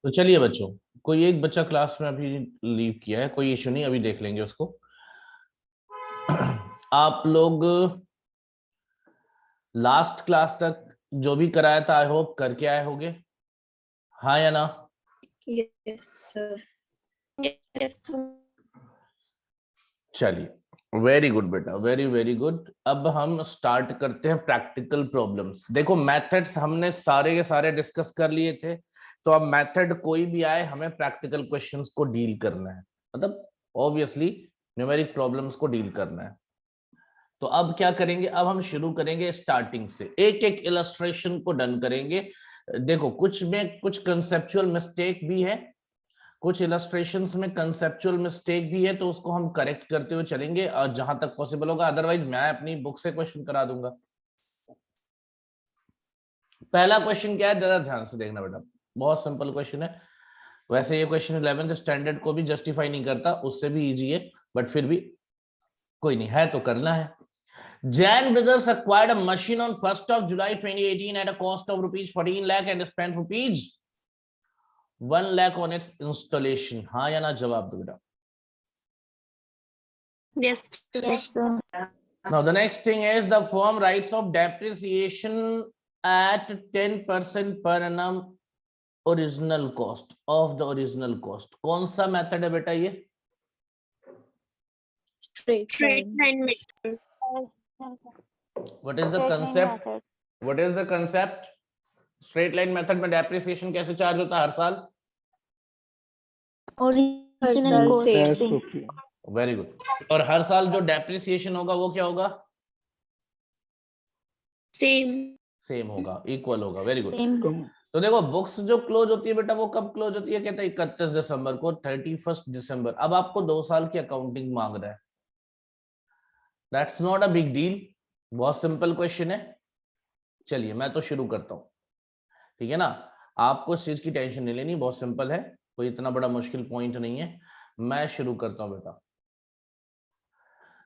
तो चलिए बच्चों, कोई एक बच्चा क्लास में अभी लीव किया है, कोई इशू नहीं, अभी देख लेंगे उसको। आप लोग लास्ट क्लास तक जो भी कराया था आई होप करके आए होंगे, हाँ या ना? Yes, sir. Yes, sir. चलिए, वेरी गुड बेटा, वेरी वेरी गुड। अब हम स्टार्ट करते हैं प्रैक्टिकल प्रॉब्लम्स। देखो मेथड्स हमने सारे के सारे डिस्कस कर लिए थे, तो अब मेथड कोई भी आए हमें प्रैक्टिकल क्वेश्चंस को डील करना है, मतलब ऑब्वियसली न्यूमेरिक प्रॉब्लम्स को डील करना है। तो अब क्या करेंगे, अब हम शुरू करेंगे स्टार्टिंग से, एक एक इलस्ट्रेशन को डन करेंगे। देखो कुछ में कुछ कंसेप्चुअल मिस्टेक भी है, कुछ इलस्ट्रेशंस में कंसेप्चुअल मिस्टेक भी है, तो उसको हम करेक्ट करते हुए चलेंगे और जहां तक पॉसिबल होगा, अदरवाइज मैं अपनी बुक से क्वेश्चन करा दूंगा। पहला क्वेश्चन क्या है, जरा ध्यान से देखना बेटा, बहुत सिंपल क्वेश्चन है। वैसे ये क्वेश्चन 11th स्टैंडर्ड को भी जस्टिफाई नहीं करता, उससे भी इजी है, बट फिर भी कोई नहीं है तो करना है। Jan Brothers acquired a machine on 1st of July 2018 at a cost of rupees 14 lakh and spent rupees 1 lakh on its installation. हाँ या ना जवाब दो बेटा। Yes, sir. Now the next thing is the firm writes of depreciation at 10% per annum original cost of the original cost. कौन सा method है बेटा ये? Straight line method. What is the concept? What is the concept? Straight line method में depreciation कैसे charge होता है हर साल? Original cost. Very good. और हर साल जो डेप्रिसिएशन होगा वो क्या होगा? सेम होगा, इक्वल होगा। Very good. तो देखो बुक्स जो क्लोज होती है बेटा वो कब क्लोज होती है, कहते हैं 31 दिसंबर को, 31 दिसंबर। अब आपको 2 साल की अकाउंटिंग मांग रहा है, that's not a big deal, बहुत सिंपल क्वेश्चन है। चलिए मैं तो शुरू करता हूँ, ठीक है ना? आपको इस चीज की टेंशन नहीं लेनी, बहुत सिंपल है, कोई इतना बड़ा मुश्किल पॉइंट नहीं है। मैं शुरू करता हूँ बेटा।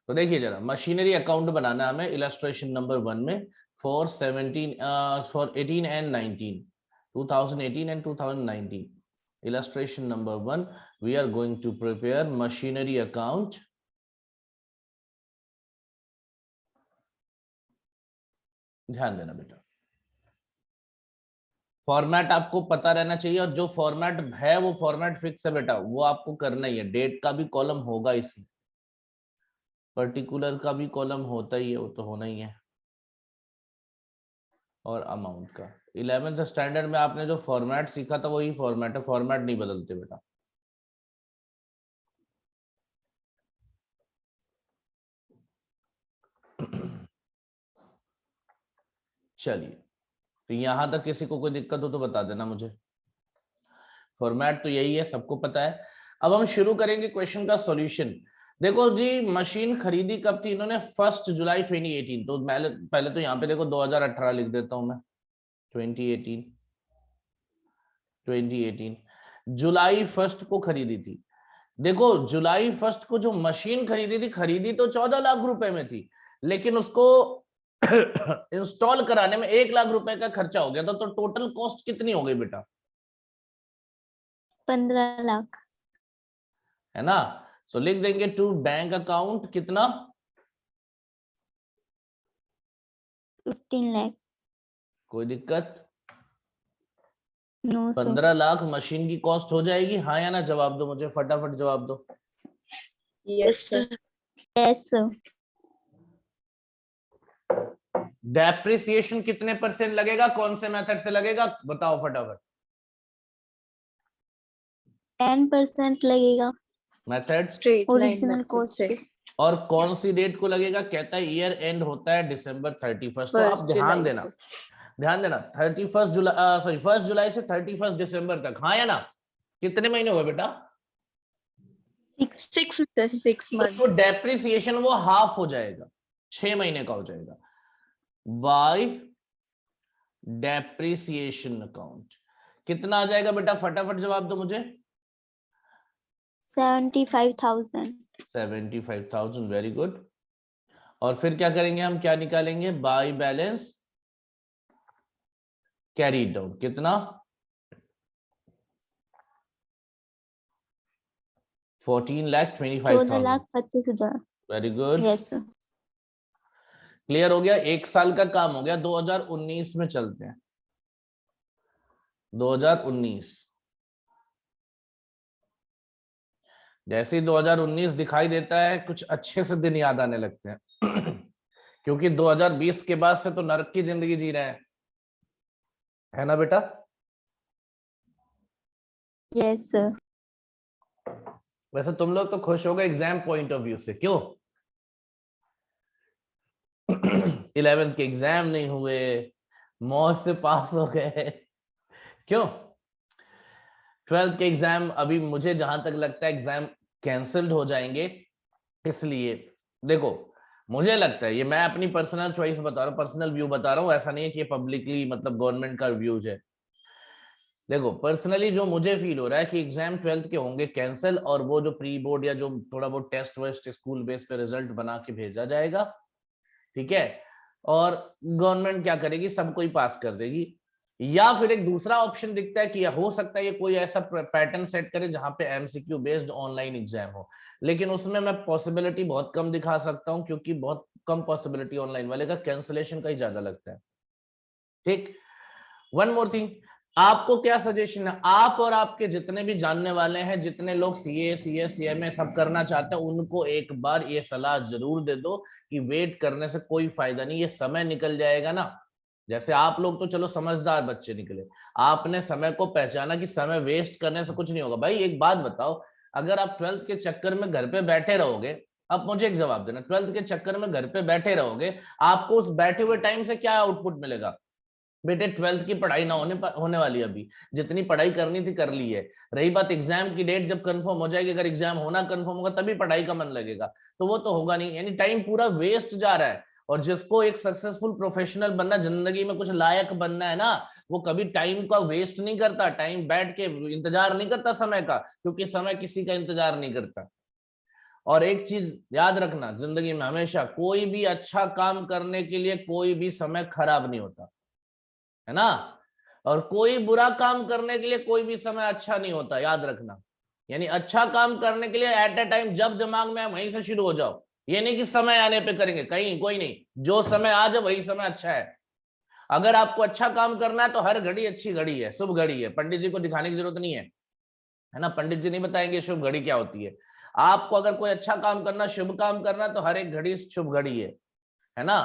तो देखिए जरा, मशीनरी अकाउंट बनाना है हमें इलस्ट्रेशन नंबर 1 में for 18 and 19, 2018 and 2019. Illustration number 1, we are going to prepare machinery account. ध्यान देना बेटा, फॉर्मेट आपको पता रहना चाहिए, और जो फॉर्मेट है वो फॉर्मेट फिक्स है बेटा, वो आपको करना ही है। डेट का भी कॉलम होगा इसमें, पर्टिकुलर का भी कॉलम होता ही है, वो तो होना ही है, और अमाउंट का। 11th स्टैंडर्ड में आपने जो फॉर्मेट सीखा था वही फॉर्मेट है, फॉर्मेट नहीं बदलते बेटा। चलिए, तो यहां तक किसी को कोई दिक्कत हो तो बता देना मुझे, फॉर्मेट तो यही है, सबको पता है। अब हम शुरू करेंगे क्वेश्चन का सॉल्यूशन। देखो जी, मशीन खरीदी कब थी इन्होंने? 1 जुलाई 2018। तो पहले तो यहाँ पे देखो 2018 लिख देता हूं मैं, 2018 जुलाई 1 को खरीदी थी। देखो जुलाई 1 को जो मशीन खरीदी थी, खरीदी तो 14 लाख रुपए में थी, लेकिन उसको इंस्टॉल कराने में 1 लाख रुपए का खर्चा हो गया था, तो टोटल कॉस्ट कितनी हो गई बेटा? 15 लाख, है ना? तो लिख देंगे टू बैंक अकाउंट कितना? 15 लाख। कोई दिक्कत? No, sir. 15 लाख मशीन की कॉस्ट हो जाएगी, हाँ या ना जवाब दो मुझे, फटाफट जवाब दो। Yes, sir. Yes, sir. Depreciation कितने % लगेगा, कौन से मेथड से लगेगा बताओ फटाफट। 10% लगेगा। मेथड Straiट ओरिजिनल कॉस्ट पे। और कौन सी डेट को लगेगा? कहता है ईयर एंड होता है December 31। तो आप ध्यान देना, ध्यान देना, 31 जुलाई, सॉरी 1 जुलाई से 31 दिसंबर तक, हाँ या ना? कितने महीने हुए बेटा? 6 months। तो डेप्रिसिएशन वो हाफ हो जाएगा, 6 महीने का हो जाएगा। बाय डेप्रिसिएशन अकाउंट कितना आ जाएगा बेटा, फटाफट जवाब दो मुझे। 75,000। 75,000, वेरी गुड। और फिर क्या करेंगे हम, क्या निकालेंगे? बाय बैलेंस कैरी डाउन, कितना? 14,25,000। 14,25,000। Very good, yes sir. Clear हो गया। एक साल का काम हो गया। 2019 में चलते हैं। 2019, जैसे ही 2019 दिखाई देता है कुछ अच्छे से दिन याद आने लगते हैं क्योंकि 2020 के बाद से तो नरक की जिंदगी जी रहे हैं, है ना बेटा? Yes sir. वैसे तुम लोग तो खुश हो गए एग्जाम पॉइंट ऑफ व्यू से, क्यों? 11th के एग्जाम नहीं हुए, मौज से पास हो गए, क्यों? 12th के एग्जाम अभी मुझे जहां तक लगता है एग्जाम कैंसल्ड हो जाएंगे, इसलिए देखो मुझे लगता है, ये मैं अपनी पर्सनल चॉइस बता रहा हूँ, पर्सनल व्यू बता रहा हूँ, ऐसा नहीं है कि ये पब्लिकली मतलब गवर्नमेंट का व्यूज है। देखो पर्सनली जो मुझे फील हो रहा है कि एग्जाम 12th के होंगे कैंसिल, और वो जो प्री बोर्ड या जो थोड़ा बहुत टेस्ट वेस्ट स्कूल बेस पे रिजल्ट बना के भेजा जाएगा, ठीक है, और गवर्नमेंट क्या करेगी, सबको ही पास कर देगी। या फिर एक दूसरा ऑप्शन दिखता है कि हो सकता है ये कोई ऐसा पैटर्न सेट करे जहां पे एमसीक्यू बेस्ड ऑनलाइन एग्जाम हो, लेकिन उसमें मैं पॉसिबिलिटी बहुत कम दिखा सकता हूं, क्योंकि बहुत कम पॉसिबिलिटी ऑनलाइन वाले का, कैंसिलेशन का ही ज्यादा लगता है। ठीक, वन मोर थिंग, आपको क्या सजेशन है, आप और आपके जितने भी जानने वाले हैं, जितने लोग सीए सीएस सीएमए सब करना चाहते हैं, उनको एक बार ये सलाह जरूर दे दो कि वेट करने से कोई फायदा नहीं, ये समय निकल जाएगा ना। जैसे आप लोग तो चलो समझदार बच्चे निकले, आपने समय को पहचाना कि समय वेस्ट करने से कुछ नहीं होगा। भाई एक बात बताओ, अगर आप 12th के चक्कर में घर पे बैठे रहोगे, अब मुझे एक जवाब देना, 12th के चक्कर में घर पे बैठे रहोगे, आपको उस बैठे हुए टाइम से क्या आउटपुट मिलेगा? बेटे 12th की पढ़ाई ना होने वाली, अभी जितनी पढ़ाई करनी थी कर ली है। रही बात एग्जाम की डेट, जब कंफर्म हो जाएगी, अगर एग्जाम होना कंफर्म होगा तभी पढ़ाई का मन लगेगा, तो वो तो होगा नहीं, यानी टाइम पूरा वेस्ट जा रहा है। और जिसको एक सक्सेसफुल प्रोफेशनल बनना, जिंदगी में कुछ लायक बनना है ना, वो कभी टाइम का वेस्ट नहीं करता, टाइम बैठ के इंतजार नहीं करता समय का, क्योंकि समय किसी का इंतजार नहीं करता। और एक चीज याद रखना, जिंदगी में हमेशा कोई भी अच्छा काम करने के लिए कोई भी समय खराब नहीं होता, है ना, और कोई बुरा काम करने के लिए कोई भी समय अच्छा नहीं होता, याद रखना। यानी अच्छा काम करने के लिए एट ए टाइम जब दिमाग में वहीं से शुरू हो जाओ, ये नहीं कि समय आने पे करेंगे, कहीं कोई नहीं, जो समय आ जाए वही समय अच्छा है। अगर आपको अच्छा काम करना है तो हर घड़ी अच्छी घड़ी है, शुभ घड़ी है, पंडित जी को दिखाने की जरूरत नहीं है ना, पंडित जी नहीं बताएंगे शुभ घड़ी क्या होती है। आपको अगर कोई अच्छा काम करना, शुभ काम करना, तो हर एक घड़ी शुभ घड़ी है ना।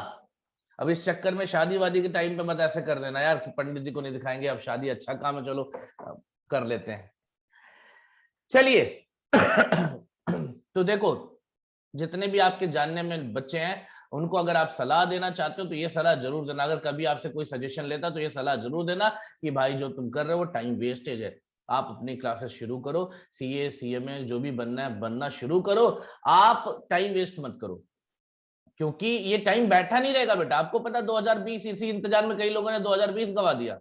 अब इस चक्कर में शादी वादी के टाइम पे मत ऐसे कर देना यार कि पंडित जी को नहीं दिखाएंगे, अब शादी अच्छा काम है, चलो कर लेते हैं। चलिए तो देखो, जितने भी आपके जानने में बच्चे हैं, उनको अगर आप सलाह देना चाहते हो तो ये सलाह जरूर देना, अगर कभी आपसे कोई सजेशन लेता तो ये सलाह जरूर देना कि भाई जो तुम कर रहे हो वो टाइम वेस्टेज है, आप अपनी क्लासेस शुरू करो, सीए सीएमए जो भी बनना है बनना शुरू करो, आप टाइम वेस्ट मत करो, क्योंकि ये टाइम बैठा नहीं रहेगा बेटा। आपको पता 2020 इसी इंतजार में कई लोगों ने 2020 गवा दिया।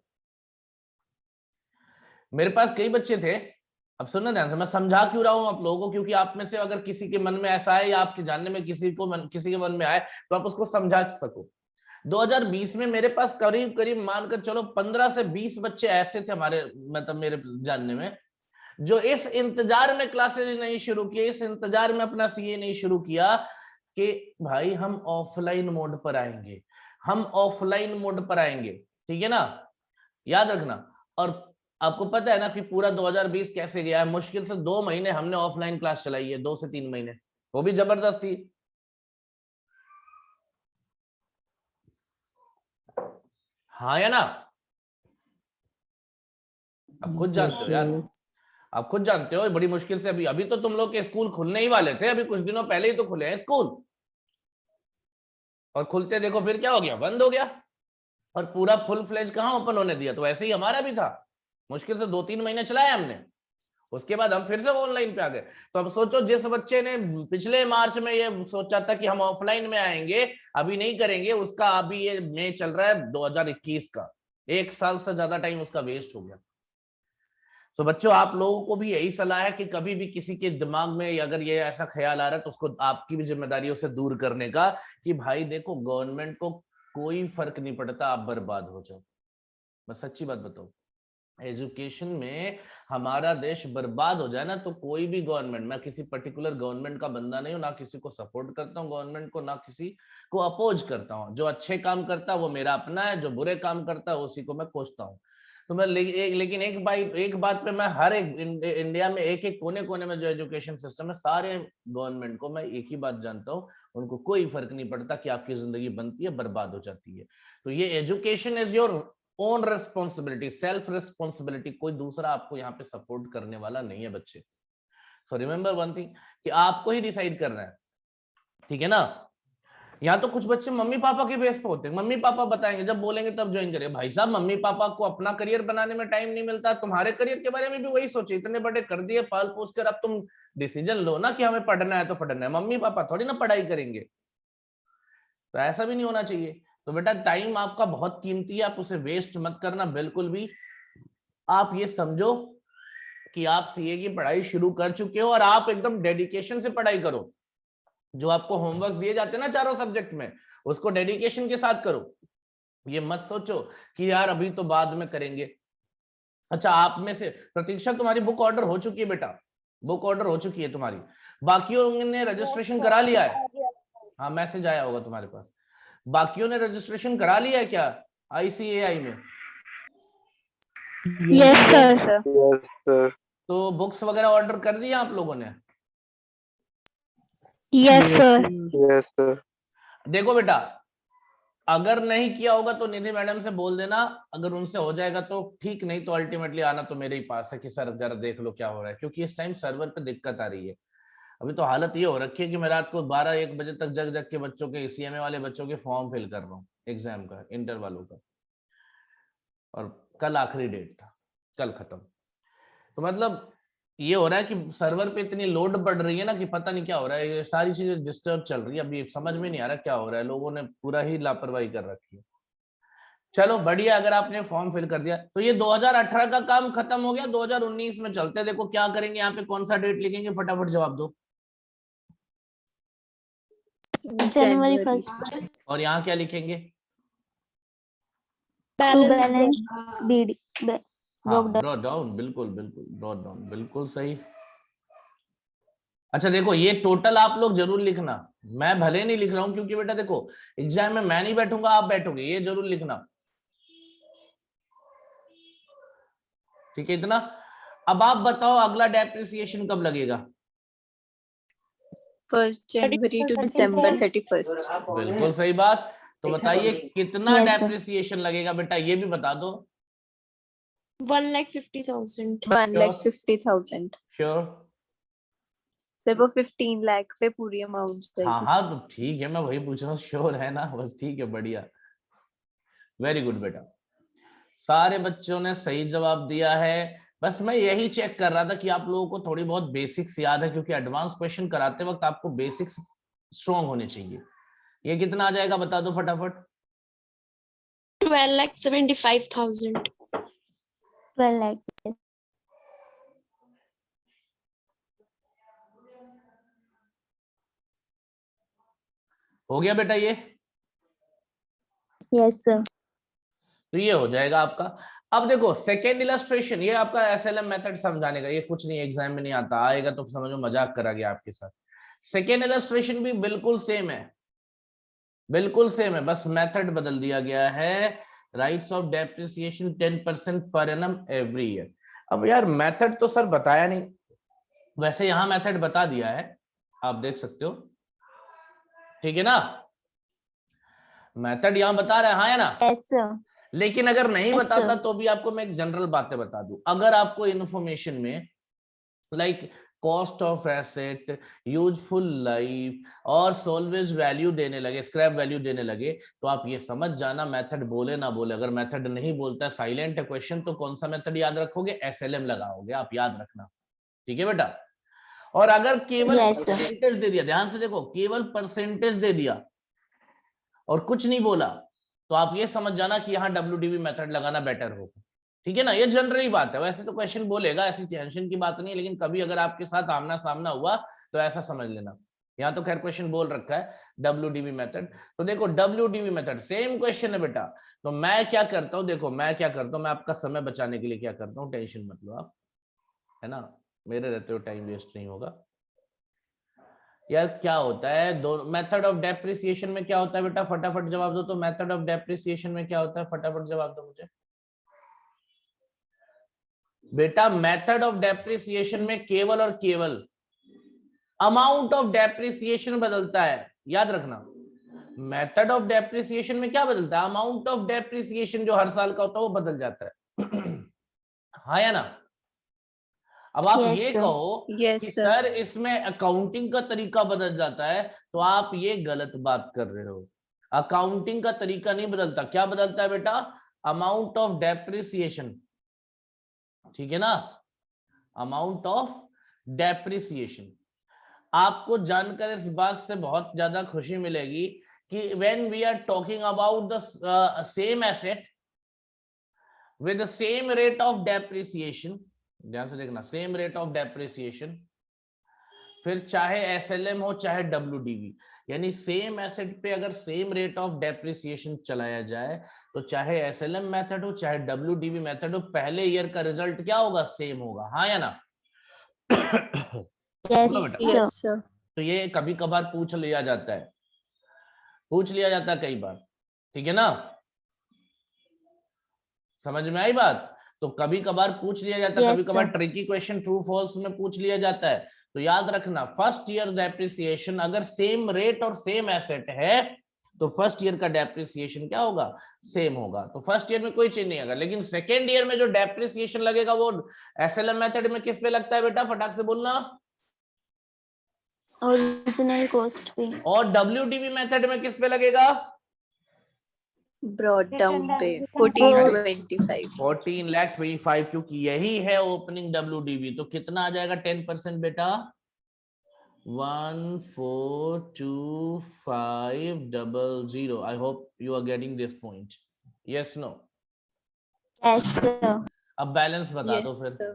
मेरे पास कई बच्चे थे, अब सुनना ध्यान से, मैं समझा क्यों रहा हूं आप लोगों को, क्योंकि आप में से अगर किसी के मन में ऐसा है या आपके जानने में किसी के मन में आए तो आप उसको समझा सको। 2020 में मेरे पास करीब करीब मानकर चलो 15 से 20 बच्चे ऐसे थे हमारे, मतलब मेरे जानने में, जो इस इंतजार में क्लासेज नहीं शुरू किए, इस इंतजार में अपना सीए नहीं शुरू किया कि भाई हम ऑफलाइन मोड पर आएंगे, हम ऑफलाइन मोड पर आएंगे, ठीक है ना, याद रखना। और आपको पता है ना कि पूरा 2020 कैसे गया है, मुश्किल से 2 महीने हमने ऑफलाइन क्लास चलाई है, 2 से 3 महीने, वो भी जबरदस्ती। हाँ या ना, आप खुद जानते हो यार, आप खुद जानते हो, बड़ी मुश्किल से अभी अभी तो तुम लोग के स्कूल खुलने ही वाले थे, अभी कुछ दिनों पहले ही तो खुले हैं स्कूल, और खुलते देखो फिर क्या हो गया, बंद हो गया, और पूरा फुल फ्लेज कहां ओपन होने दिया। तो ऐसे ही हमारा भी था, मुश्किल से 2-3 महीने चलाया हमने, उसके बाद हम फिर से ऑनलाइन पे आ गए। तो अब सोचो, जिस बच्चे ने पिछले मार्च में ये सोचा था कि हम ऑफलाइन में आएंगे, अभी नहीं करेंगे, उसका अभी ये मई चल रहा है 2021 का, 1 साल से ज्यादा टाइम उसका वेस्ट हो गया। तो बच्चों आप लोगों को भी यही सलाह है कि कभी भी किसी के दिमाग में अगर ये ऐसा ख्याल आ रहा है तो उसको, आपकी भी जिम्मेदारी उसे दूर करने का, कि भाई देखो गवर्नमेंट को कोई फर्क नहीं पड़ता आप बर्बाद हो जाओ, मैं सच्ची बात बताऊं, एजुकेशन में हमारा देश बर्बाद हो जाए ना, तो कोई भी गवर्नमेंट, मैं किसी पर्टिकुलर गवर्नमेंट का बंदा नहीं हूं, ना किसी को सपोर्ट करता हूं गवर्नमेंट को, ना किसी को अपोज करता हूं। जो अच्छे काम करता है वो मेरा अपना है, जो बुरे काम करता है उसी को मैं कोसता हूं। तो मैं लेकिन एक बात पे मैं हर एक इंडिया में एक एक कोने कोने में जो एजुकेशन सिस्टम है, सारे गवर्नमेंट को मैं एक ही बात जानता हूँ, उनको कोई फर्क नहीं पड़ता कि आपकी जिंदगी बनती है बर्बाद हो जाती है। तो ये education is your own responsibility, self responsibility, कोई दूसरा आपको यहाँ पे सपोर्ट करने वाला नहीं है बच्चे। सो रिमेंबर वन थिंग कि आपको ही डिसाइड करना है, ठीक है ना। यहाँ तो कुछ बच्चे मम्मी पापा के बेस पे होते हैं, मम्मी पापा बताएंगे, जब बोलेंगे तब ज्वाइन करिए। भाई साहब, मम्मी पापा को अपना करियर बनाने में टाइम नहीं मिलता, तुम्हारे करियर के बारे में भी वही सोचे, इतने बड़े कर दिए पाल पोस कर, अब तुम डिसीजन लो ना कि हमें पढ़ना है तो पढ़ना है। मम्मी पापा थोड़ी ना पढ़ाई करेंगे, तो ऐसा भी नहीं होना चाहिए। तो बेटा टाइम आपका बहुत कीमती है, आप उसे वेस्ट मत करना बिल्कुल भी। आप ये समझो कि आप सीए की पढ़ाई शुरू कर चुके हो और आप एकदम डेडिकेशन से पढ़ाई करो। जो आपको होमवर्क दिए जाते हैं ना चारों सब्जेक्ट में, उसको डेडिकेशन के साथ करो। ये मत सोचो कि यार अभी तो बाद में करेंगे। अच्छा, आप में से प्रतीक्षा, तुम्हारी बुक ऑर्डर हो चुकी है बेटा, बुक ऑर्डर हो चुकी है तुम्हारी। बाकियों ने रजिस्ट्रेशन करा लिया है? हाँ, मैसेज आया होगा तुम्हारे पास। बाकियों ने रजिस्ट्रेशन करा लिया है क्या ICAI में? Yes sir. Yes sir. तो बुक्स वगैरह ऑर्डर कर दिया आप लोगों ने? Yes sir. Yes sir. देखो बेटा, अगर नहीं किया होगा तो निधि मैडम से बोल देना, अगर उनसे हो जाएगा तो ठीक, नहीं तो अल्टीमेटली आना तो मेरे ही पास है कि सर जरा देख लो क्या हो रहा है, क्योंकि इस टाइम सर्वर पे दिक्कत आ रही है। अभी तो हालत ये हो रखी है कि मैं रात को 12-1 बजे तक जग जग के बच्चों के, CMA वाले बच्चों के फॉर्म फिल कर रहा हूँ एग्जाम का, इंटर वालों का, और कल आखिरी डेट था, कल खत्म। तो मतलब ये हो रहा है कि सर्वर पे इतनी लोड बढ़ रही है ना कि पता नहीं क्या हो रहा है, ये सारी चीजें डिस्टर्ब चल रही है, अभी समझ में नहीं आ रहा क्या हो रहा है, लोगों ने पूरा ही लापरवाही कर रखी है। चलो बढ़िया, अगर आपने फॉर्म फिल कर दिया तो ये 2018 का काम खत्म हो गया, 2019 में चलते हैं। देखो क्या करेंगे यहाँ पे, कौन सा डेट लिखेंगे, फटाफट जवाब दो। जनवरी 1st। और यहाँ क्या लिखेंगे? टू बैलेंस बीडी हाँ, ड्रॉ डाउन, बिल्कुल बिल्कुल, ड्रॉ डाउन, बिल्कुल सही। अच्छा देखो, ये टोटल आप लोग जरूर लिखना, मैं भले नहीं लिख रहा हूं क्योंकि बेटा देखो एग्जाम में मैं नहीं बैठूंगा, आप बैठोगे, ये जरूर लिखना, ठीक है इतना। अब आप बताओ अगला डेप्रिसिएशन कब लगेगा? 1 जनवरी टू December 31st। बिल्कुल सही बात। तो बताइए कितना Yes, sir. डेप्रिसिएशन लगेगा बेटा, ये भी बता दो। 1,50,000। 1,50,000। श्योर? सिर्फ वो 15 लाख पे पूरी अमाउंट हाँ जाएगी। हाँ, तो ठीक है, मैं वही पूछ रहा हूँ, श्योर है ना, बस ठीक है, बढ़िया, वेरी गुड बेटा, सारे बच्चों ने सही जवाब दिया है। बस मैं यही चेक कर रहा था कि आप लोगों को थोड़ी बहुत बेसिक्स याद है, क्योंकि एडवांस क्वेश्चन कराते वक्त आपको बेसिक्स स्ट्रॉन्ग होने चाहिए। ये कितना आ जाएगा बता दो फटाफट। 12,75,000। 12 lakhs। हो गया बेटा ये? Yes sir. तो ये हो जाएगा आपका। अब देखो सेकेंड इलस्ट्रेशन, ये आपका SLM मेथड समझाने का, ये कुछ नहीं एग्जाम में नहीं आता, आएगा तो समझो मजाक करा गया आपके साथ। सेकेंड इलस्ट्रेशन भी बिल्कुल सेम है, बिल्कुल सेम है, बस मेथड बदल दिया गया है। Rights of depreciation 10% per annum every year. अब यार मेथड तो सर बताया नहीं, वैसे यहां मेथड बता दिया है, आप देख सकते हो, ठीक है ना, मेथड यहां बता रहा है, हाँ या ना? Yes sir. लेकिन अगर नहीं Yes, बताता sir. तो भी आपको मैं एक जनरल बातें बता दूं। अगर आपको इन्फॉर्मेशन में like cost of asset, useful life और सोल्वेज वैल्यू देने लगे, स्क्रैप वैल्यू देने लगे, तो आप ये समझ जाना मेथड बोले ना बोले, अगर मेथड नहीं बोलता, साइलेंट है क्वेश्चन, तो कौन सा मेथड याद रखोगे? SLM लगाओगे, आप याद रखना, ठीक है बेटा। और अगर केवल Yes, sir. परसेंटेज दे दिया, ध्यान से देखो, केवल परसेंटेज दे दिया और कुछ नहीं बोला, तो आप ये समझ जाना कि यहाँ WDV मेथड लगाना बेटर होगा, ठीक है ना। ये जनरली बात है, वैसे तो क्वेश्चन बोलेगा, ऐसी टेंशन की बात नहीं है, लेकिन कभी अगर आपके साथ आमना सामना हुआ तो ऐसा समझ लेना, यहाँ तो खैर क्वेश्चन बोल रखा है WDV मेथड। तो देखो WDV मेथड सेम क्वेश्चन है बेटा। तो मैं क्या करता हूँ, देखो मैं क्या करता हूँ, मैं आपका समय बचाने के लिए क्या करता हूँ, टेंशन मत लो आप, है ना, मेरे रहते हो टाइम वेस्ट नहीं होगा। यार क्या होता है दो मेथड ऑफ डेप्रिसिएशन में क्या होता है बेटा, फटाफट जवाब दो। तो मेथड ऑफ डेप्रिसिएशन में क्या होता है, फटाफट जवाब दो मुझे बेटा। मेथड ऑफ डेप्रिसिएशन में केवल और केवल अमाउंट ऑफ डेप्रिसिएशन बदलता है, याद रखना। मेथड ऑफ डेप्रिसिएशन में क्या बदलता है, अमाउंट ऑफ डेप्रिसिएशन जो हर साल का होता है वो बदल जाता है। हाँ या ना। अब आप Yes, ये sir. कहो Yes, कि sir. सर इसमें अकाउंटिंग का तरीका बदल जाता है, तो आप ये गलत बात कर रहे हो। अकाउंटिंग का तरीका नहीं बदलता। क्या बदलता है बेटा, अमाउंट ऑफ डेप्रिसिएशन, ठीक है ना, अमाउंट ऑफ डेप्रिसिएशन। आपको जानकर इस बात से बहुत ज्यादा खुशी मिलेगी कि when we are talking about the same asset with the same rate of depreciation, ध्यान से देखना, सेम रेट ऑफ डेप्रिसिएशन, फिर चाहे एसएलएम हो चाहे डब्ल्यूडीवी, यानी सेम एसेट पे अगर सेम रेट ऑफ डेप्रिसिएशन चलाया जाए तो चाहे एसएलएम मेथड हो चाहे डब्ल्यूडीवी मेथड हो, पहले ईयर का रिजल्ट क्या होगा, सेम होगा। हाँ या ना। Yes, बोलो बेटा। sir. Yes, sir. तो ये कभी कभार पूछ लिया जाता है, पूछ लिया जाता है कई बार, ठीक है ना, समझ में आई बात। तो कभी कभार पूछ लिया जाता है, Yes, कभी कभार sir. Tricky question true false में पूछ लिया जाता है। तो याद रखना, फर्स्ट ईयर डेप्रिसिएशन अगर सेम रेट और सेम एसेट है तो फर्स्ट ईयर का डेप्रिसिएशन क्या होगा, सेम होगा। तो फर्स्ट ईयर में कोई चेंज नहीं आएगा, लेकिन सेकेंड ईयर में जो डेप्रिसिएशन लगेगा वो एसएलएम मेथड में किस पे लगता है बेटा, फटाक से बोलना। Original cost पे. और डब्ल्यूडीवी मेथड में किस पे लगेगा, Brought down पे 1425. 14,25,000, क्योंकि यही है ओपनिंग डब्ल्यूडीवी। तो कितना आ जाएगा 10% बेटा, 142500। I hope you are getting this point, yes no. Yes, sir. अब बैलेंस बता दो Yes, फिर। sir.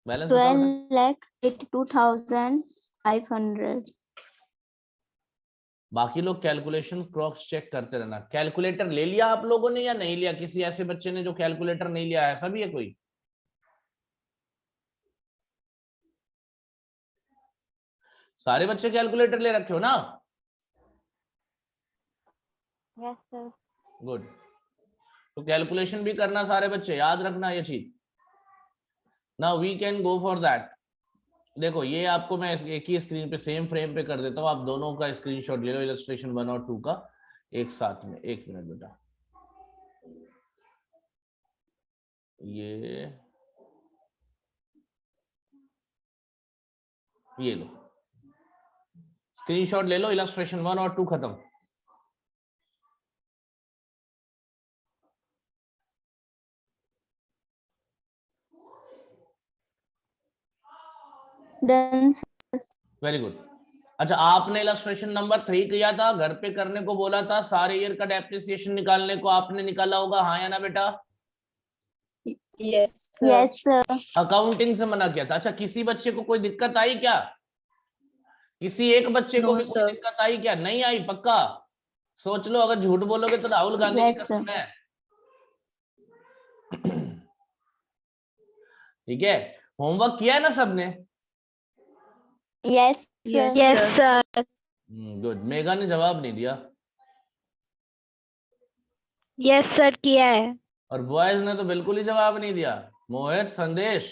बैलेंस बताओ बेटा। 12,82,500. बाकी लोग कैलकुलेशन क्रॉस चेक करते रहना। कैलकुलेटर ले लिया आप लोगों ने या नहीं लिया, किसी ऐसे बच्चे ने जो कैलकुलेटर नहीं लिया, ऐसा भी है कोई? सारे बच्चे कैलकुलेटर ले रखे हो ना? Yes, sir. गुड। तो कैलकुलेशन भी करना सारे बच्चे, याद रखना ये चीज। Now we can go for that. देखो ये आपको मैं एक ही स्क्रीन पे सेम फ्रेम पे कर देता हूँ, आप दोनों का स्क्रीनशॉट ले लो, इलस्ट्रेशन 1 और 2 का एक साथ में। एक मिनट बेटा, ये लो स्क्रीनशॉट ले लो, इलस्ट्रेशन 1 और 2 खत्म। Done. Very good. अच्छा, आपने इलस्ट्रेशन नंबर 3 किया था, घर पे करने को बोला था, सारे ईयर का डेप्रिसिएशन निकालने को, आपने निकाला होगा, हाँ या ना बेटा? Yes, sir. Yes, sir. Accounting से मना किया था। अच्छा, किसी बच्चे को कोई दिक्कत आई क्या, किसी एक बच्चे को No, भी कोई sir. दिक्कत आई क्या? नहीं आई, पक्का सोच लो, अगर झूठ बोलोगे तो राहुल गांधी की Yes, sir. कसम है। ठीक है, होमवर्क किया है ना सबने? Yes, Yes, sir. Yes, sir. Good. Megha ने जवाब नहीं दिया, Yes, sir. किया है. और बॉयज ने तो बिल्कुल ही जवाब नहीं दिया। मोहित, संदेश,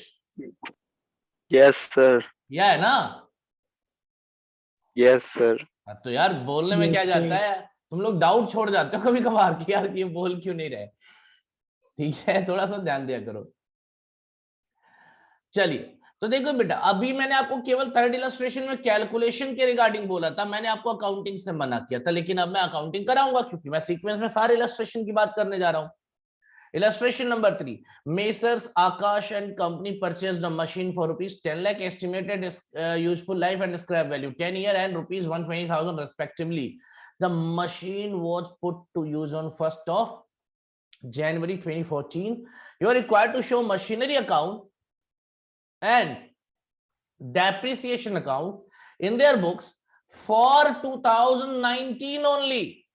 यस सर। किया है ना? Yes sir. तो यार बोलने में क्या जाता है, तुम लोग डाउट छोड़ जाते हो कभी कभार कि यार ये बोल क्यों नहीं रहे। ठीक है, थोड़ा सा ध्यान दिया करो। चलिए, तो देखो बेटा, अभी मैंने आपको केवल थर्ड इलस्ट्रेशन में कैलकुलेशन के रिगार्डिंग बोला था, मैंने आपको अकाउंटिंग से मना किया था, लेकिन अब मैं अकाउंटिंग कराऊंगा क्योंकि मैं सीक्वेंस में सारे इलस्ट्रेशन की बात करने जा रहा हूं। Illustration number 3. Messrs. Akash and company purchased a machine for rupees 10 lakh, estimated useful life and scrap value 10 year and rupees 120,000 respectively. The machine was put to use on 1st of January 2014, you are required to show machinery account and depreciation account in their books for 2019 only,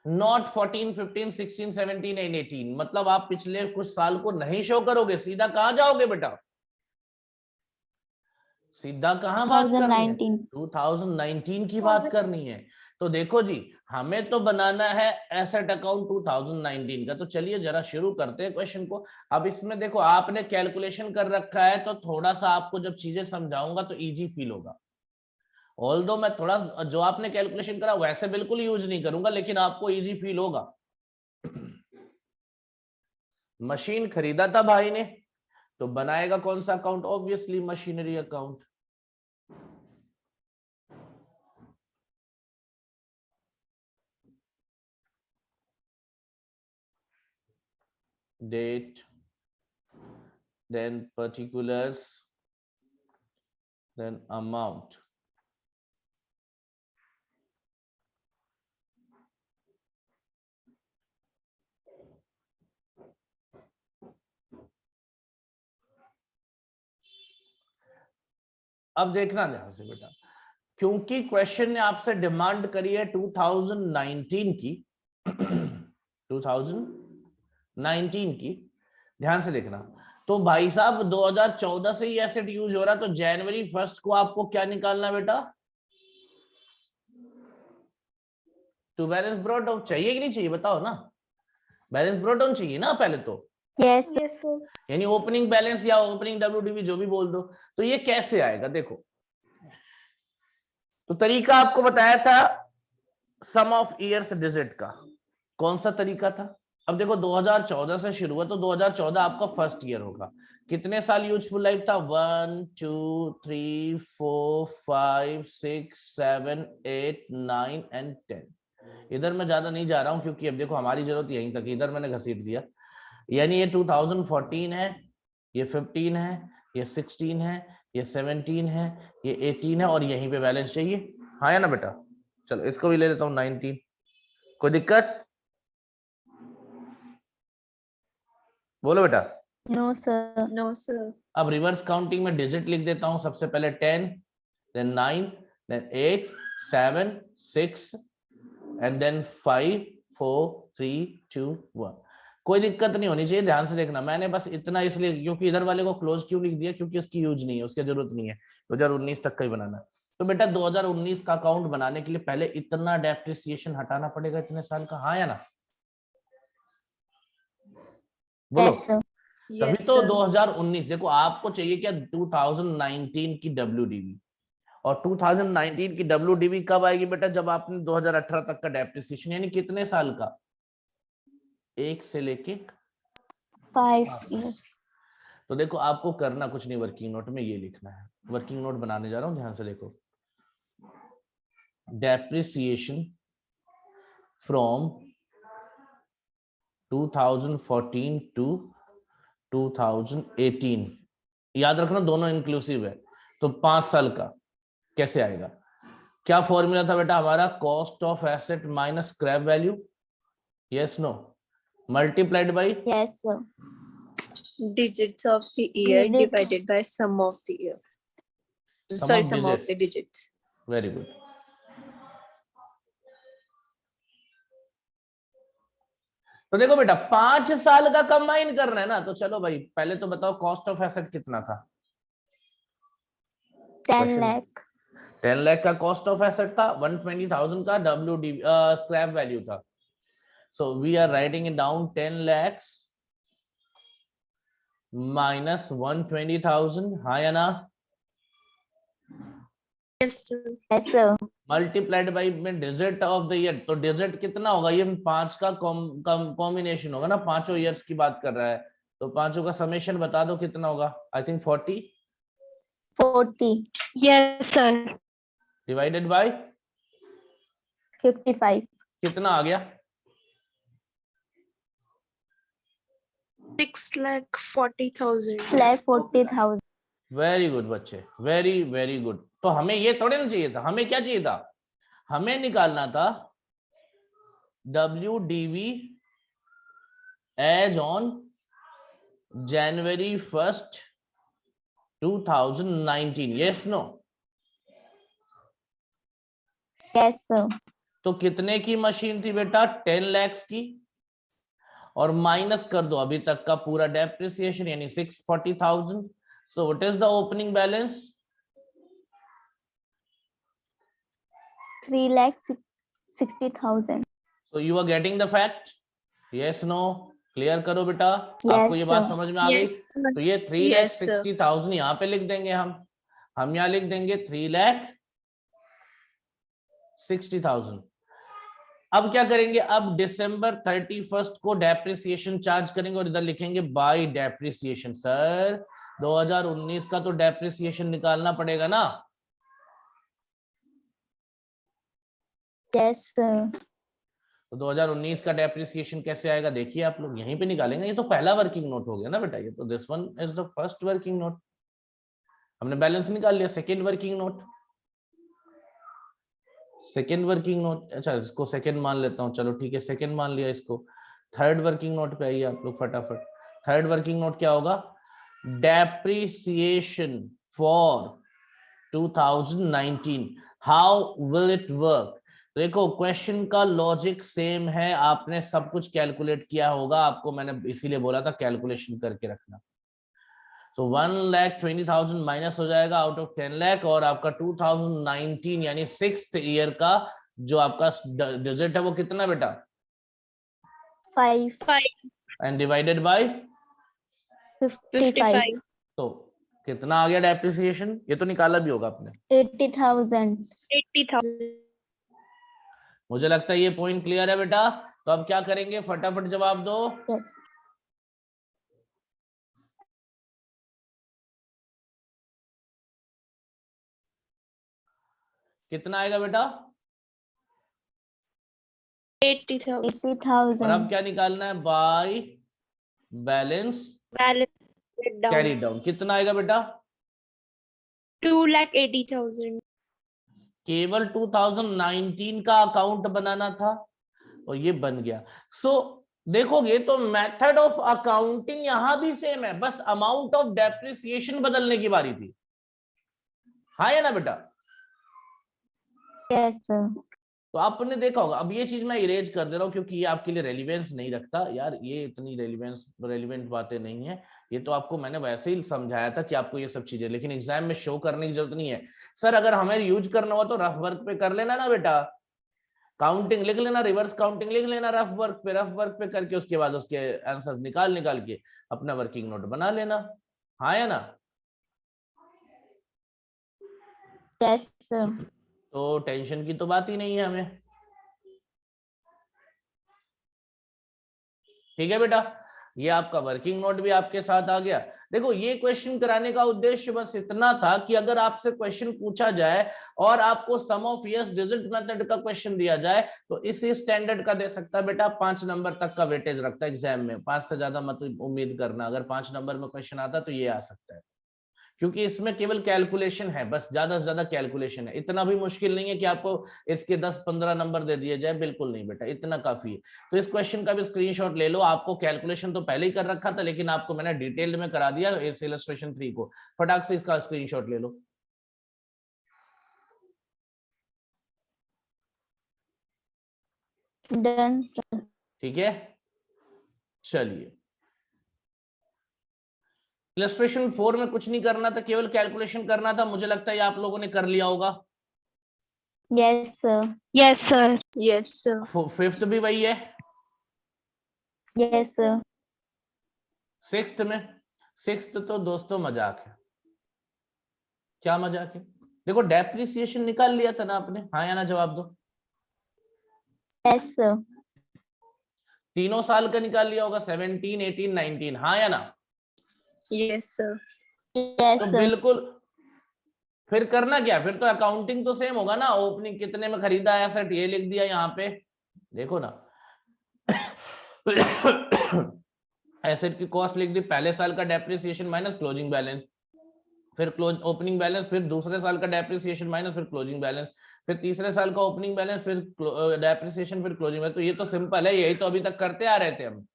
not 14, 15, 16, 17 and 18. मतलब आप पिछले कुछ साल को नहीं show करोगे, सीधा कहां जाओगे बेटा? सीधा कहां बात करनी है? 2019 की बात करनी है। तो देखो जी, हमें तो बनाना है एसेट अकाउंट 2019 का। तो चलिए जरा शुरू करते हैं क्वेश्चन को। अब इसमें देखो, आपने कैलकुलेशन कर रखा है, तो थोड़ा सा आपको जब चीजें समझाऊंगा तो इजी फील होगा। ऑल्दो मैं थोड़ा जो आपने कैलकुलेशन करा वैसे बिल्कुल यूज नहीं करूंगा, लेकिन आपको इजी फील होगा। मशीन खरीदा था भाई ने, तो बनाएगा कौन सा account? Obviously machinery account. Date, then particulars, then amount. अब देखना ध्यान से बेटा, क्योंकि क्वेश्चन ने आपसे डिमांड करी है 2019 की 2019 की, ध्यान से देखना। तो भाई साहब 2014 से ही एसेट यूज हो रहा, तो जनवरी 1 को आपको क्या निकालना बेटा? टू बैलेंस ब्रॉट डाउन चाहिए कि नहीं चाहिए? बताओ ना, बैलेंस ब्रॉट डाउन चाहिए ना पहले तो। Yes, yes, sir. यानी ओपनिंग बैलेंस या ओपनिंग WDV जो भी बोल दो। तो ये कैसे आएगा? देखो, तो तरीका आपको बताया था सम ऑफ ईयर्स डिजिट का। कौन सा तरीका था? अब देखो 2014 से शुरू हुआ, तो 2014 आपका फर्स्ट ईयर होगा। कितने साल यूजफुल लाइफ था? 1 2 3 4 5 6 7 8 9 एंड 10। इधर मैं ज्यादा नहीं जा रहा हूं, क्योंकि अब देखो हमारी जरूरत यहीं तक, इधर मैंने घसीट दिया। यानी ये 2014 है, ये 15 है, ये 16 है, ये 17 है, ये 18 है, और यहीं पे बैलेंस चाहिए। हाँ या ना बेटा? चलो इसको भी ले लेता हूँ 19। कोई दिक्कत? बोलो बेटा। No, sir. No, sir. अब रिवर्स काउंटिंग में डिजिट लिख देता हूं। सबसे पहले 10, then 9, then 8, 7, 6 and then 5 4 3 2 1। कोई दिक्कत नहीं होनी चाहिए, ध्यान से देखना। मैंने बस इतना इसलिए, क्योंकि इधर वाले को क्लोज क्यों लिख दिया? क्योंकि उसकी यूज नहीं है, उसकी जरूरत नहीं है। 2019 तक का ही बनाना है। तो बेटा 2019 का अकाउंट बनाने के लिए पहले इतना डेप्रिसिएशन हटाना पड़ेगा, इतने साल का। हाँ या ना? बोलो। Yes, sir. तभी Yes, तो sir. 2019, देखो आपको चाहिए क्या? 2019 की WDV। और 2019 की WDV कब आएगी बेटा? जब आपने 2018 तक का डेप्रिसिएशन, यानी कितने साल का? 1 से लेके 5 years. तो देखो आपको करना कुछ नहीं, वर्किंग नोट में ये लिखना है। वर्किंग नोट बनाने जा रहा हूं, ध्यान से देखो। डेप्रिसिएशन फ्रॉम 2014 टू 2018, याद रखना दोनों इंक्लूसिव है, तो 5 साल का। कैसे आएगा? क्या फॉर्मूला था बेटा हमारा? Cost of asset minus scrap value. Yes no? Multiplied by Yes, sir. Digits of the year Digit. divided by sum of the year. Sum Sorry, of sum of digits. the digits. Very good. तो देखो बेटा 5 साल का combine करना है ना, तो चलो भाई पहले तो बताओ कॉस्ट ऑफ एसेट कितना था? 10 lakh. 10 लाख का कॉस्ट ऑफ एसेट था, 120,000 का WDV स्क्रैप वैल्यू था। So we are writing it down 10 lakhs minus 120,000। हाँ या ना? Yes, sir. Yes, sir. Multiplied by में डिजिट ऑफ द ईयर, तो डिजिट कितना होगा? ये 5 का कॉम्बिनेशन होगा ना, पांचों ईयर्स की बात कर रहा है, तो पांचों का समेशन बता दो कितना होगा? I think 40 40. Yes, sir. Divided by 55. कितना आ गया? 6,40,000. Lakh 40,000. वेरी गुड बच्चे, वेरी वेरी गुड। तो हमें ये थोड़े ना चाहिए था, हमें क्या चाहिए था? हमें निकालना था WDV as on January 1st 2019, yes no? Yes, sir. तो कितने की मशीन थी बेटा? 10 लाख की, और माइनस कर दो अभी तक का पूरा डेप्रिसिएशन यानी 640,000. So what is the opening balance? 3,60,000. So you are getting the fact? Yes no? Clear करो बेटा. Yes, आपको ये बात sir. समझ में आ गई? तो ये Yes, sir. 3,60,000 यहाँ पे लिख देंगे हम यहाँ लिख देंगे 3,60,000. अब क्या करेंगे? अब December 31st को डेप्रिसिएशन चार्ज करेंगे और इधर लिखेंगे बाय डेप्रिसिएशन. सर 2019 का तो डेप्रिसिएशन निकालना पड़ेगा ना. Yes, sir. तो 2019 का डेप्रिसिएशन कैसे आएगा? देखिए आप लोग यहीं पे निकालेंगे. ये तो पहला वर्किंग नोट हो गया ना बेटा. ये तो this one is the first working note. हमने बैलेंस निकाल लिया. Second working note, second working note. अच्छा इसको सेकंड मान लेता हूँ. चलो ठीक है, सेकंड मान लिया इसको. थर्ड वर्किंग नोट पे आइए आप लोग फटाफट. थर्ड वर्किंग नोट क्या होगा? Depreciation for 2019. How will it work? देखो क्वेश्चन का लॉजिक सेम है. आपने सब कुछ कैलकुलेट किया होगा. आपको मैंने इसीलिए बोला था कैलकुलेशन करके रखना. तो 1,20,000 माइनस हो जाएगा आउट ऑफ 10 लाख, और आपका 2019 यानी 6th ईयर का जो आपका डिजिट है वो कितना बेटा? 5. And divided by 55. तो कितना आ गया डेप्रिसिएशन? ये तो निकाला भी होगा आपने. 80,000. 80,000. मुझे लगता है ये पॉइंट क्लियर है बेटा. तो अब क्या करेंगे? फटाफट जवाब दो. Yes. कितना आएगा बेटा? 80,000. और 80,000. अब क्या निकालना है? By balance Balance carry down. Down. कितना आएगा बेटा? 2,80,000. केवल 2019 का अकाउंट बनाना था और ये बन गया. सो देखोगे तो मेथड ऑफ अकाउंटिंग यहां भी सेम है, बस अमाउंट ऑफ डेप्रिसिएशन बदलने की बारी थी. हाँ या ना बेटा? Yes, sir. तो आपने देखा होगा. अब ये चीज मैं इरेज कर दे रहा हूं क्योंकि ये आपके लिए रेलिवेंस नहीं रखता यार. ये इतनी रेलिवेंट बातें नहीं है. ये तो आपको मैंने वैसे ही समझाया था कि आपको ये सब चीजें, लेकिन एग्जाम में शो करने की जरूरत नहीं है. सर अगर हमें यूज करना हो तो रफ वर्क पे कर लेना ना बेटा. काउंटिंग लिख लेना, रिवर्स काउंटिंग लिख लेना रफ वर्क पे करके उसके बाद उसके आंसर निकाल के अपना वर्किंग नोट बना लेना. हाँ या ना? Yes, sir. तो टेंशन की तो बात ही नहीं है हमें. ठीक है बेटा, ये आपका वर्किंग नोट भी आपके साथ आ गया. देखो ये क्वेश्चन कराने का उद्देश्य बस इतना था कि अगर आपसे क्वेश्चन पूछा जाए और आपको सम ऑफ यस डिजिट मेथड का क्वेश्चन दिया जाए तो इसी स्टैंडर्ड का दे सकता है बेटा. 5 नंबर तक का वेटेज रखता है एग्जाम में. 5 से ज्यादा मत उम्मीद करना. अगर 5 नंबर में क्वेश्चन आता तो ये आ सकता है, क्योंकि इसमें केवल कैलकुलेशन है, बस ज्यादा से ज्यादा कैलकुलेशन है. इतना भी मुश्किल नहीं है कि आपको इसके 10-15 नंबर दे दिए जाए. बिल्कुल नहीं बेटा, इतना काफी है. तो इस क्वेश्चन का भी स्क्रीनशॉट ले लो. आपको कैलकुलेशन तो पहले ही कर रखा था, लेकिन आपको मैंने डिटेल्ड में करा दिया इस इलस्ट्रेशन 3 को. फटाक से इसका स्क्रीनशॉट ले लो. Done, sir. ठीक है, चलिए. इलस्ट्रेशन 4 में कुछ नहीं करना था, केवल कैलकुलेशन करना था. मुझे लगता है आप लोगों ने कर लिया होगा. Yes, sir. Yes, sir. Yes, sir. 5th भी वही है. Yes, sir. 6th में, 6th तो दोस्तों मजाक है. क्या मजाक है? देखो डेप्रिसिएशन निकाल लिया था ना आपने. हाँ या ना जवाब दो. Yes, sir. तीनों साल का निकाल लिया होगा. 17, 18, 19. हाँ या ना? Yes, sir. Yes, तो sir. बिल्कुल. फिर करना क्या? फिर तो अकाउंटिंग तो सेम होगा ना. ओपनिंग कितने में खरीदा एसेट ये लिख दिया यहाँ पे. देखो ना एसेट की कॉस्ट लिख दी. पहले साल का डेप्रिसिएशन माइनस क्लोजिंग बैलेंस, फिर ओपनिंग बैलेंस, फिर दूसरे साल का डेप्रिसिएशन माइनस फिर क्लोजिंग बैलेंस, फिर तीसरे साल का ओपनिंग बैलेंस, फिर डेप्रिसिएशन, फिर क्लोजिंग बैलेंस. तो ये तो सिंपल है. यही तो अभी तक करते आ रहे थे हम.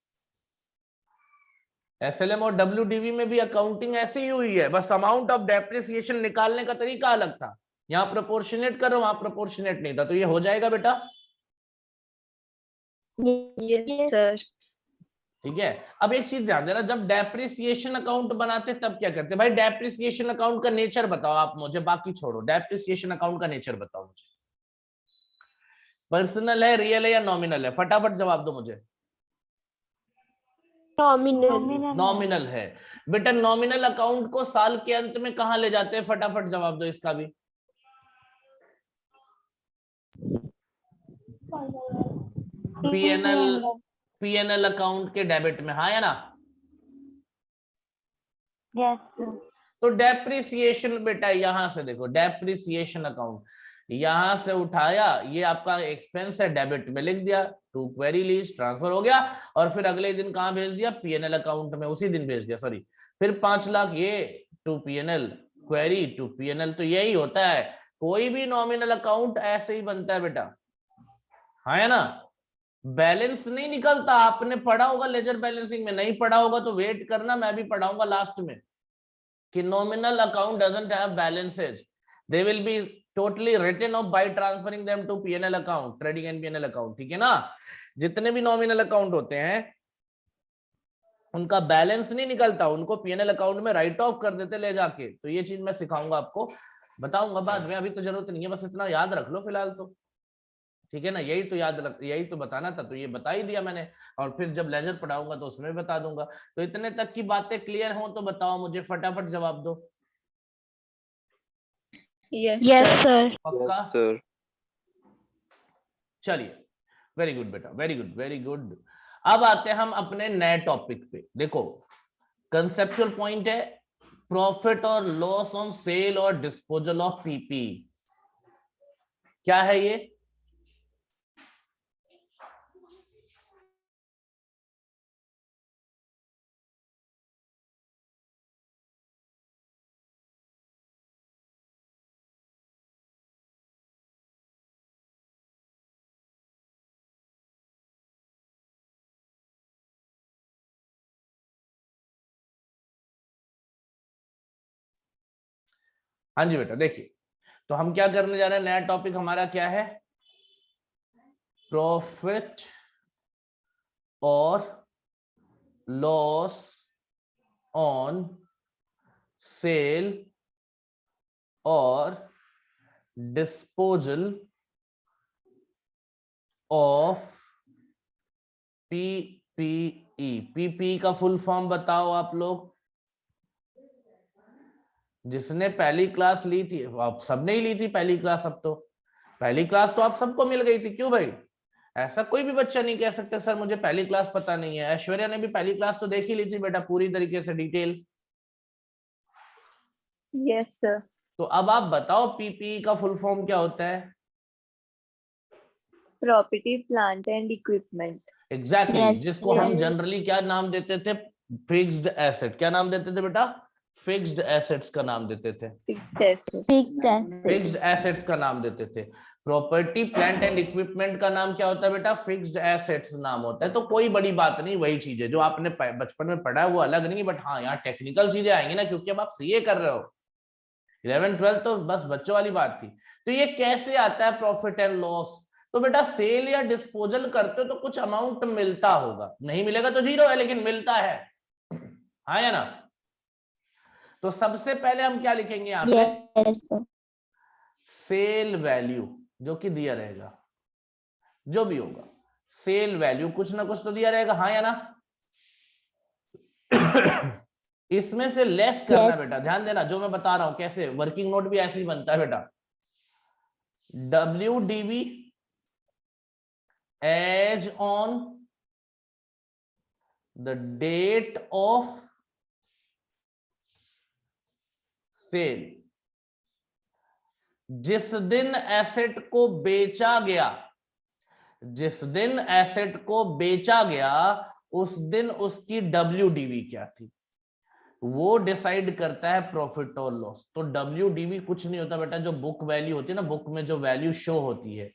एसएलएम और डब्ल्यूडीवी में भी अकाउंटिंग ऐसी ही हुई है, बस अमाउंट ऑफ डेप्रिसिएशन निकालने का तरीका अलग था। यहाँ प्रोपोर्शनेट करो, वहां प्रोपोर्शनेट नहीं था, तो ये हो जाएगा बेटा। Yes, sir. ठीक है, अब एक चीज ध्यान देना, जब डेप्रिसिएशन अकाउंट बनाते तब क्या करते? भाई डेप्रिसिएशन अकाउंट का नेचर बताओ आप मुझे, बाकी छोड़ो, डेप्रिसिएशन अकाउंट का नेचर बताओ मुझे। पर्सनल है, रियल है या नॉमिनल है? फटाफट जवाब दो मुझे। Nominal. नॉमिनल है। बेटा नॉमिनल अकाउंट को साल के अंत में कहां ले जाते हैं? फटाफट जवाब दो इसका भी। पीएनएल अकाउंट के डेबिट में, हाँ या ना? यस तो डेप्रिसिएशन बेटा यहां से देखो, डेप्रिसिएशन अकाउंट यहां से उठाया, ये आपका एक्सपेंस है, डेबिट में लिख दिया, टू क्वेरी लीज ट्रांसफर हो गया, और फिर अगले दिन कहां भेज दिया? पीएनएल अकाउंट में, उसी दिन भेज दिया, सॉरी। फिर 5 लाख ये to PNL, query to PNL. तो यही होता है, कोई भी नॉमिनल अकाउंट ऐसे ही बनता है बेटा, हाँ है ना? बैलेंस नहीं निकलता। आपने पढ़ा होगा लेजर बैलेंसिंग में, नहीं पढ़ा होगा तो वेट करना, मैं भी पढ़ाऊंगा लास्ट में, कि nominal account doesn't have balances, they will be totally written off by transferring them to P&L account, trading and P&L account, ठीक है ना? जितने भी nominal account होते हैं उनका बैलेंस नहीं निकलता, उनको P&L अकाउंट में राइट ऑफ कर देते ले जाके। तो ये चीज मैं सिखाऊंगा आपको, बताऊंगा बाद में, अभी तो जरूरत नहीं है, बस इतना याद रख लो फिलहाल तो, ठीक है ना? यही तो याद रख, यही तो बताना था, तो ये बता ही दिया मैंने, और फिर जब लेजर पढ़ाऊंगा तो उसमें बता दूंगा। तो इतने तक की बातें क्लियर हो तो बताओ मुझे, फटाफट जवाब दो। Yes, yes sir. सर पक्का? Yes, sir. चलिए, वेरी गुड बेटा, वेरी गुड, वेरी गुड। अब आते हैं हम अपने नए टॉपिक पे। देखो कंसेप्चुअल पॉइंट है, प्रॉफिट और लॉस ऑन सेल और डिस्पोजल ऑफ पीपी। क्या है ये? हाँ जी बेटा, देखिए तो हम क्या करने जा रहे हैं, नया टॉपिक हमारा क्या है? प्रॉफिट और लॉस ऑन सेल और डिस्पोजल ऑफ पीपीई। पीपीई का फुल फॉर्म बताओ आप लोग, जिसने पहली क्लास ली थी। आप सबने ही ली थी पहली क्लास, अब तो पहली क्लास तो आप सबको मिल गई थी, क्यों भाई? ऐसा कोई भी बच्चा नहीं कह सकते सर मुझे पहली क्लास पता नहीं है। ऐश्वर्या ने भी पहली क्लास तो देख ही ली थी बेटा, पूरी तरीके से डिटेल। Yes, sir. तो अब आप बताओ पीपीई का फुल फॉर्म क्या होता है? Property, plant and equipment. Exactly Yes, जिसको हम yes. जनरली क्या नाम देते थे? Fixed asset. क्या नाम देते थे बेटा? फिक्स्ड एसेट्स का नाम देते थे, Fixed assets. Fixed asset fixed assets का नाम देते थे। प्रॉपर्टी प्लांट एंड इक्विपमेंट का नाम क्या होता है बेटा? फिक्स्ड एसेट्स नाम होता है। तो कोई बड़ी बात नहीं, वही चीज है जो आपने बचपन में पढ़ा है वो अलग नहीं, बट हाँ यहाँ टेक्निकल चीजें आएंगी ना, क्योंकि अब आप सीए कर रहे हो। 11-12 तो बस बच्चों वाली बात थी। तो ये कैसे आता है प्रॉफिट एंड लॉस? तो बेटा सेल या डिस्पोजल करते हो तो कुछ अमाउंट मिलता होगा, नहीं मिलेगा तो जीरो है, लेकिन मिलता है, हाँ या ना? तो सबसे पहले हम क्या लिखेंगे यहाँ पे? यस सर सेल वैल्यू, जो कि दिया रहेगा, जो भी होगा सेल वैल्यू कुछ ना कुछ तो दिया रहेगा, हाँ या ना? इसमें से लेस करना Yes. बेटा, ध्यान देना जो मैं बता रहा हूं कैसे, वर्किंग नोट भी ऐसे ही बनता है बेटा। WDV as on the date of sale, जिस दिन एसेट को बेचा गया, जिस दिन एसेट को बेचा गया उस दिन उसकी WDV क्या थी, वो डिसाइड करता है प्रॉफिट और लॉस। तो WDV कुछ नहीं होता बेटा, जो बुक वैल्यू होती है ना, बुक में जो वैल्यू शो होती है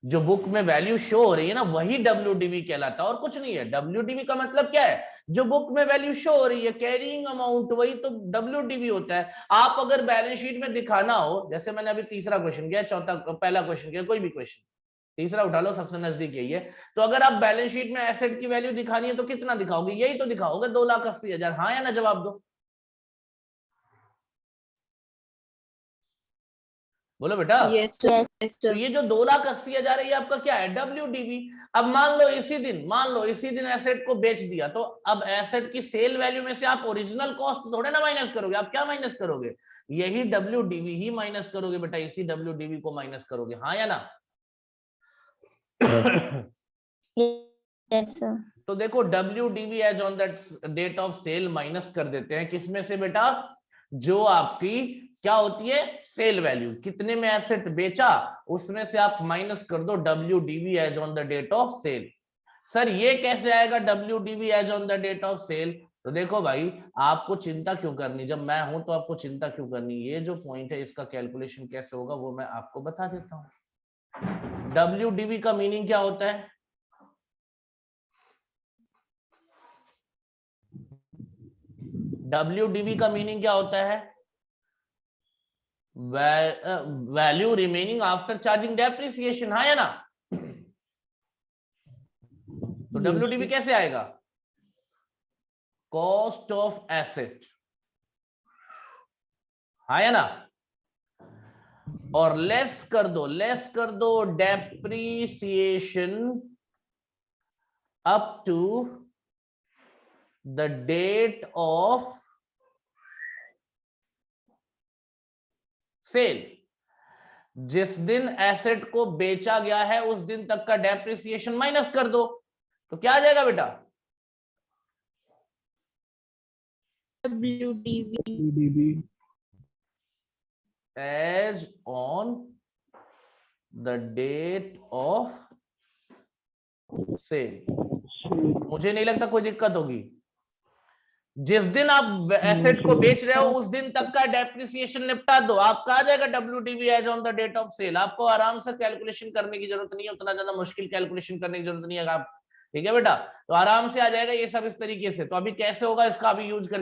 जो बुक में वैल्यू शो हो रही है ना वही WDV कहलाता है और कुछ नहीं है। WDV का मतलब क्या है, जो बुक में वैल्यू शो हो रही है कैरिंग अमाउंट, वही तो WDV होता है। आप अगर बैलेंस शीट में दिखाना हो, जैसे मैंने अभी तीसरा क्वेश्चन किया, चौथा पहला क्वेश्चन किया, कोई भी क्वेश्चन तीसरा उठा लो, सबसे नजदीक यही है। तो अगर आप बैलेंस शीट में एसेट की वैल्यू दिखानी है तो कितना दिखाओगे, यही तो दिखाओगे 2,80,000। हाँ या ना जवाब दो, बोलो बेटा। Yes, sir. Yes. Yes, तो sir. ये जो 2,80,000 है ये आपका क्या है, WDV। अब मान लो इसी दिन एसेट को बेच दिया, तो अब एसेट की सेल वैल्यू में से आप ओरिजिनल कॉस्ट थोड़े ना माइनस करोगे, आप क्या माइनस करोगे, यही WDV ही माइनस करोगे बेटा, इसी WDV को माइनस करोगे। हाँ या ना? Yes, sir. तो देखो WDV as on that date of sale minus कर देते हैं किसमें से बेटा, जो आपकी क्या होती है सेल वैल्यू, कितने में एसेट बेचा उसमें से आप माइनस कर दो WDV as on the date of sale. Sir ये कैसे आएगा WDV as on the date of sale? तो देखो भाई आपको चिंता क्यों करनी, जब मैं हूं तो आपको चिंता क्यों करनी, ये जो पॉइंट है इसका कैलकुलेशन कैसे होगा वो मैं आपको बता देता हूं। WDV का मीनिंग क्या होता है, WDV का मीनिंग क्या होता है, value remaining after charging depreciation. हाँ या ना? तो WDV कैसे आएगा, कॉस्ट ऑफ एसेट। हाँ या ना? और लेस कर दो depreciation up to the date of sale. जिस दिन एसेट को बेचा गया है उस दिन तक का डेप्रिसिएशन माइनस कर दो, तो क्या आ जाएगा बेटा, WDV. As on the date of sale. मुझे नहीं लगता कोई दिक्कत होगी, जिस दिन आप एसेट को बेच रहे हो उस दिन तक का डेप्रिसिएशन निपटा दो, आपका आ जाएगा WDV as on the date of sale. आपको आराम से कैलकुलेशन करने की जरूरत नहीं है, उतना ज्यादा मुश्किल कैलकुलेशन करने की जरूरत नहीं है आप, ठीक है बेटा, तो आराम से आ जाएगा ये सब इस तरीके से। तो अभी कैसे होगा इसका अभी यूज करके